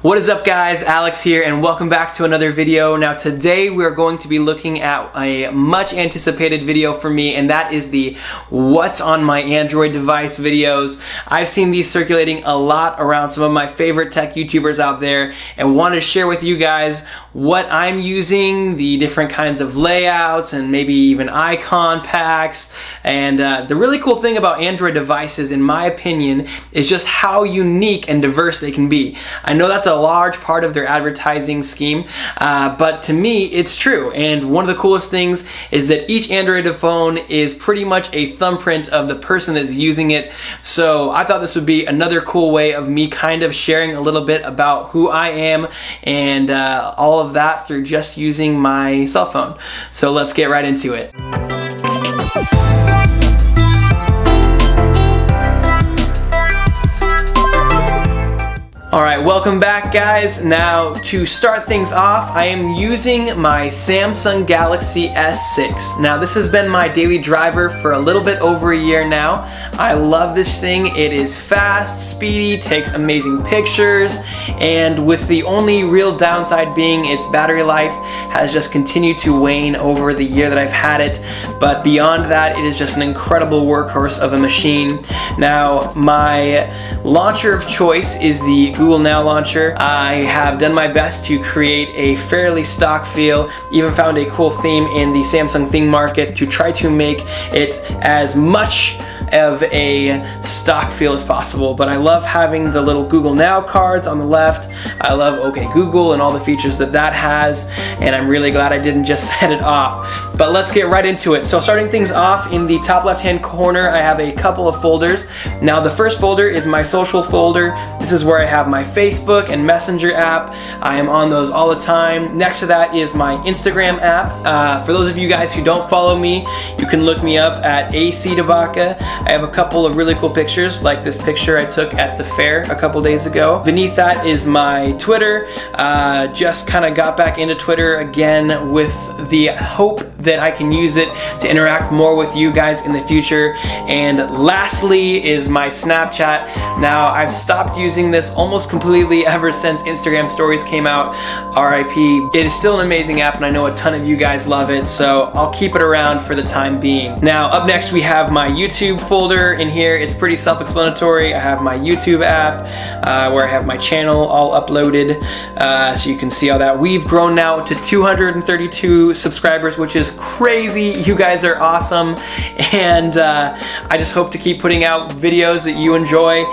What is up guys, Alex here and welcome back to another video. Now today we are going to be looking at a much anticipated video for me, and that is the what's on my Android device videos. I've seen these circulating a lot around some of my favorite tech YouTubers out there and want to share with you guys what I'm using, the different kinds of layouts and maybe even icon packs. And the really cool thing about Android devices, in my opinion, is just how unique and diverse they can be. I know that's a large part of their advertising scheme, but to me it's true. And one of the coolest things is that each Android phone is pretty much a thumbprint of the person that's using it. So I thought this would be another cool way of me kind of sharing a little bit about who I am and all of that through just using my cell phone. So let's get right into it. Alright, welcome back guys. Now to start things off, I am using my Samsung Galaxy S6. Now this has been my daily driver for a little bit over a year now. I love this thing. It is fast, speedy, takes amazing pictures, and with the only real downside being its battery life has just continued to wane over the year that I've had it. But beyond that, it is just an incredible workhorse of a machine. Now my launcher of choice is the Google Now launcher. I have done my best to create a fairly stock feel, even found a cool theme in the Samsung theme market to try to make it as much of a stock feel as possible. But I love having the little Google Now cards on the left. I love OK Google and all the features that that has, and I'm really glad I didn't just set it off. But let's get right into it. So starting things off, in the top left hand corner I have a couple of folders. Now the first folder is my social folder. This is where I have my Facebook and Messenger app. I am on those all the time. Next to that is my Instagram app. For those of you guys who don't follow me, you can look me up at AC Tabaka. I have a couple of really cool pictures, like this picture I took at the fair a couple days ago. Beneath that is my Twitter. Just kind of got back into Twitter again with the hope that I can use it to interact more with you guys in the future. And lastly is my Snapchat. Now I've stopped using this almost completely ever since Instagram stories came out. RIP. It is still an amazing app and I know a ton of you guys love it, so I'll keep it around for the time being. Now up next we have my YouTube folder. In here it's pretty self-explanatory. I have my YouTube app where I have my channel all uploaded, so you can see all that. We've grown now to 232 subscribers, which is crazy. You guys are awesome, and I just hope to keep putting out videos that you enjoy.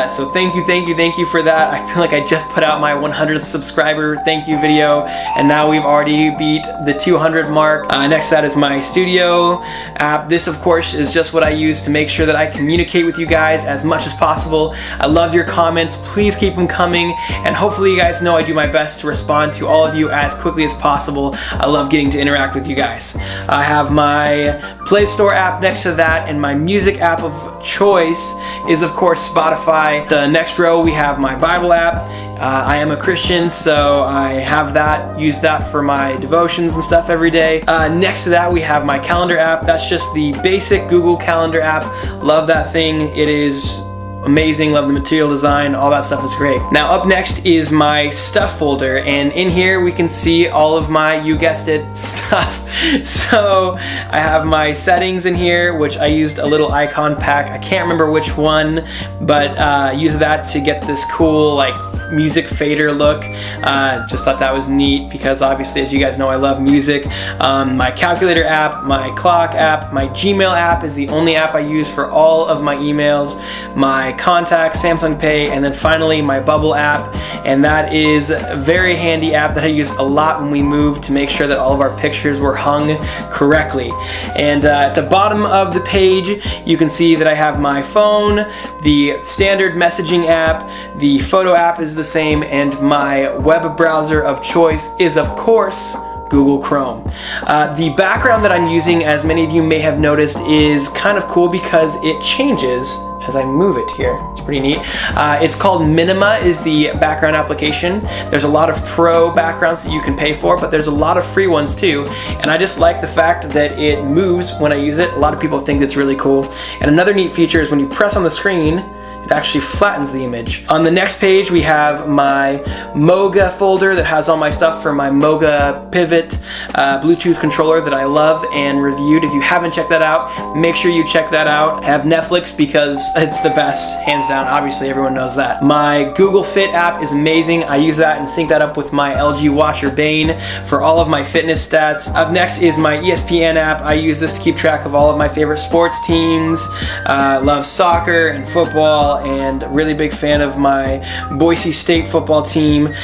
So thank you for that. I feel like I just put out my 100th subscriber thank you video, and now we've already beat the 200 mark. Next to that is my studio app. This of course is just what I use to make sure that I communicate with you guys as much as possible. I love your comments. Please keep them coming, and hopefully you guys know I do my best to respond to all of you as quickly as possible. I love getting to interact with you guys. I have my Play Store app next to that, and my music app of choice is of course Spotify. The next row we have my Bible app. I am a Christian, so I have that, use that for my devotions and stuff every day. Next to that we have my calendar app. That's just the basic Google Calendar app. Love that thing. It is amazing. Love the material design. All that stuff is great. Now up next is my stuff folder, and in here we can see all of my, you guessed it, stuff. So I have my settings in here, which I used a little icon pack. I can't remember which one, but used that to get this cool like music fader look. Just thought that was neat because obviously, as you guys know, I love music. My calculator app, my clock app, my Gmail app is the only app I use for all of my emails. My contacts, Samsung Pay, and then finally my Bubble app, and that is a very handy app that I used a lot when we moved to make sure that all of our pictures were hung correctly. And at the bottom of the page you can see that I have my phone, the standard messaging app, the photo app is the same, and my web browser of choice is of course Google Chrome. The background that I'm using, as many of you may have noticed, is kind of cool because it changes as I move it here. It's pretty neat. It's called Minima, is the background application. There's a lot of pro backgrounds that you can pay for, but there's a lot of free ones too. And I just like the fact that it moves when I use it. A lot of people think that's really cool. And another neat feature is when you press on the screen, it actually flattens the image. On the next page we have my Moga folder that has all my stuff for my Moga Pivot Bluetooth controller that I love and reviewed. If you haven't checked that out, make sure you check that out. I have Netflix because it's the best, hands down. Obviously everyone knows that. My Google Fit app is amazing. I use that and sync that up with my LG Watch or Bane for all of my fitness stats. Up next is my ESPN app. I use this to keep track of all of my favorite sports teams. Love soccer and football, and really big fan of my Boise State football team.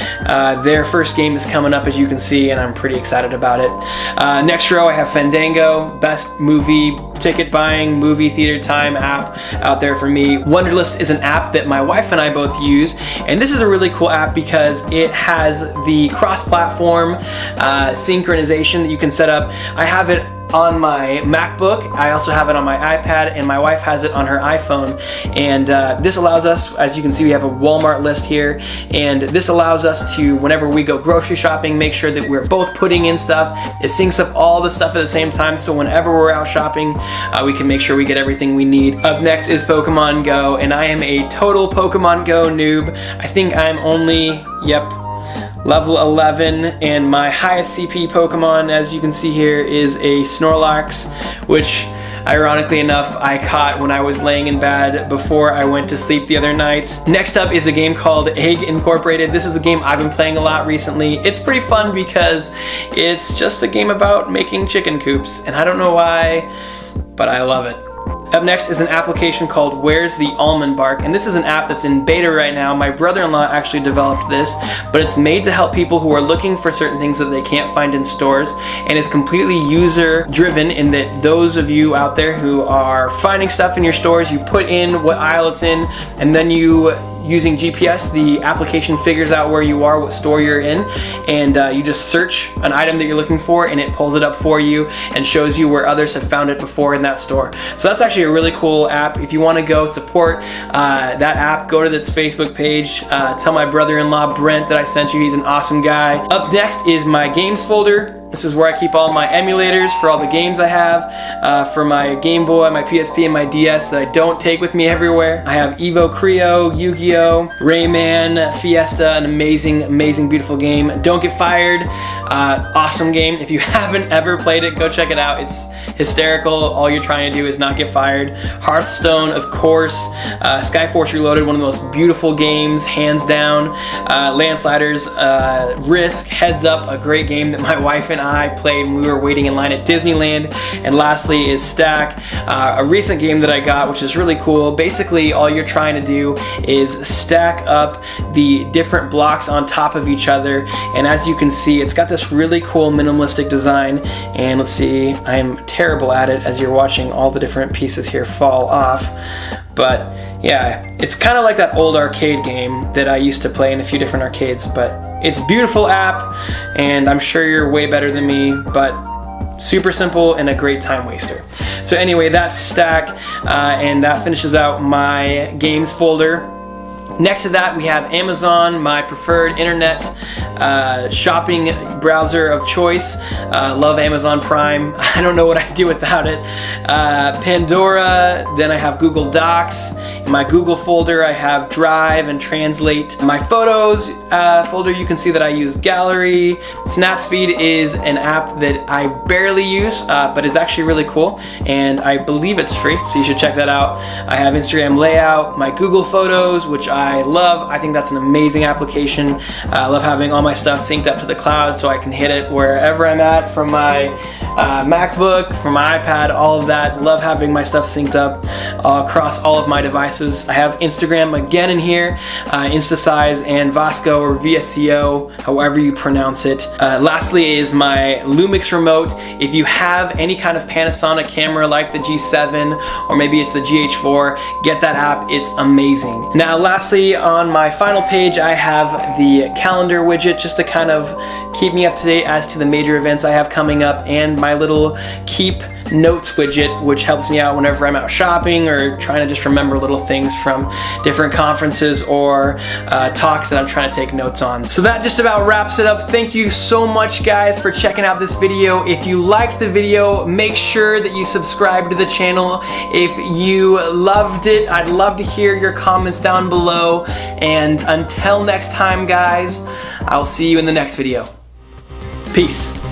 Their first game is coming up, as you can see, and I'm pretty excited about it. Next row I have Fandango, best movie ticket buying, movie theater time app out there for me. Wunderlist is an app that my wife and I both use, and this is a really cool app because it has the cross-platform synchronization that you can set up. I have it on my MacBook, I also have it on my iPad, and my wife has it on her iPhone. And this allows us, as you can see, we have a Walmart list here, and this allows us to, whenever we go grocery shopping, make sure that we're both putting in stuff. It syncs up all the stuff at the same time, so whenever we're out shopping, we can make sure we get everything we need. Up next is Pokemon Go, and I am a total Pokemon Go noob. I think I'm only, level 11, and my highest CP Pokemon, as you can see here, is a Snorlax, which ironically enough I caught when I was laying in bed before I went to sleep the other night. Next up is a game called Egg Incorporated. This is a game I've been playing a lot recently. It's pretty fun because it's just a game about making chicken coops, and I don't know why, but I love it. Up next is an application called Where's the Almond Bark, and this is an app that's in beta right now. My brother-in-law actually developed this, but it's made to help people who are looking for certain things that they can't find in stores, and is completely user-driven in that those of you out there who are finding stuff in your stores, you put in what aisle it's in, and then using GPS, the application figures out where you are, what store you're in, and you just search an item that you're looking for, and it pulls it up for you and shows you where others have found it before in that store. So that's actually a really cool app. If you want to go support that app, go to its Facebook page. Tell my brother-in-law Brent that I sent you. He's an awesome guy. Up next is my games folder. This is where I keep all my emulators for all the games I have, for my Game Boy, my PSP, and my DS that I don't take with me everywhere. I have Evo Creo, Yu-Gi-Oh!, Rayman, Fiesta, an amazing, amazing, beautiful game. Don't Get Fired, awesome game. If you haven't ever played it, go check it out. It's hysterical. All you're trying to do is not get fired. Hearthstone, of course. Skyforce Reloaded, one of the most beautiful games, hands down. Landsliders, Risk, Heads Up, a great game that my wife and I played when we were waiting in line at Disneyland. And lastly is Stack, a recent game that I got, which is really cool. Basically, all you're trying to do is stack up the different blocks on top of each other, and as you can see, it's got this really cool minimalistic design. And let's see, I'm terrible at it as you're watching all the different pieces here fall off, but yeah, it's kind of like that old arcade game that I used to play in a few different arcades. But it's a beautiful app, and I'm sure you're way better than me, but super simple and a great time waster. So anyway, that's Stack, and that finishes out my games folder. Next to that, we have Amazon, my preferred internet shopping browser of choice. Love Amazon Prime. I don't know what I'd do without it. Pandora, then I have Google Docs. In my Google folder, I have Drive and Translate. My Photos folder, you can see that I use Gallery. Snapspeed is an app that I barely use, but is actually really cool, and I believe it's free, so you should check that out. I have Instagram Layout, my Google Photos, which I love. I think that's an amazing application. I love having all my stuff synced up to the cloud so I can hit it wherever I'm at, from my MacBook, from my iPad, all of that. Love having my stuff synced up across all of my devices. I have Instagram again in here, InstaSize and Vasco, or VSCO, however you pronounce it. Lastly is my Lumix remote. If you have any kind of Panasonic camera like the G7 or maybe it's the GH4, get that app, it's amazing. Now lastly, on my final page, I have the calendar widget just to kind of keep me up to date as to the major events I have coming up and my little keep notes widget, which helps me out whenever I'm out shopping or trying to just remember little things from different conferences or talks that I'm trying to take notes on. So that just about wraps it up. Thank you so much, guys, for checking out this video. If you liked the video, make sure that you subscribe to the channel. If you loved it, I'd love to hear your comments down below. And until next time, guys, I'll see you in the next video. Peace.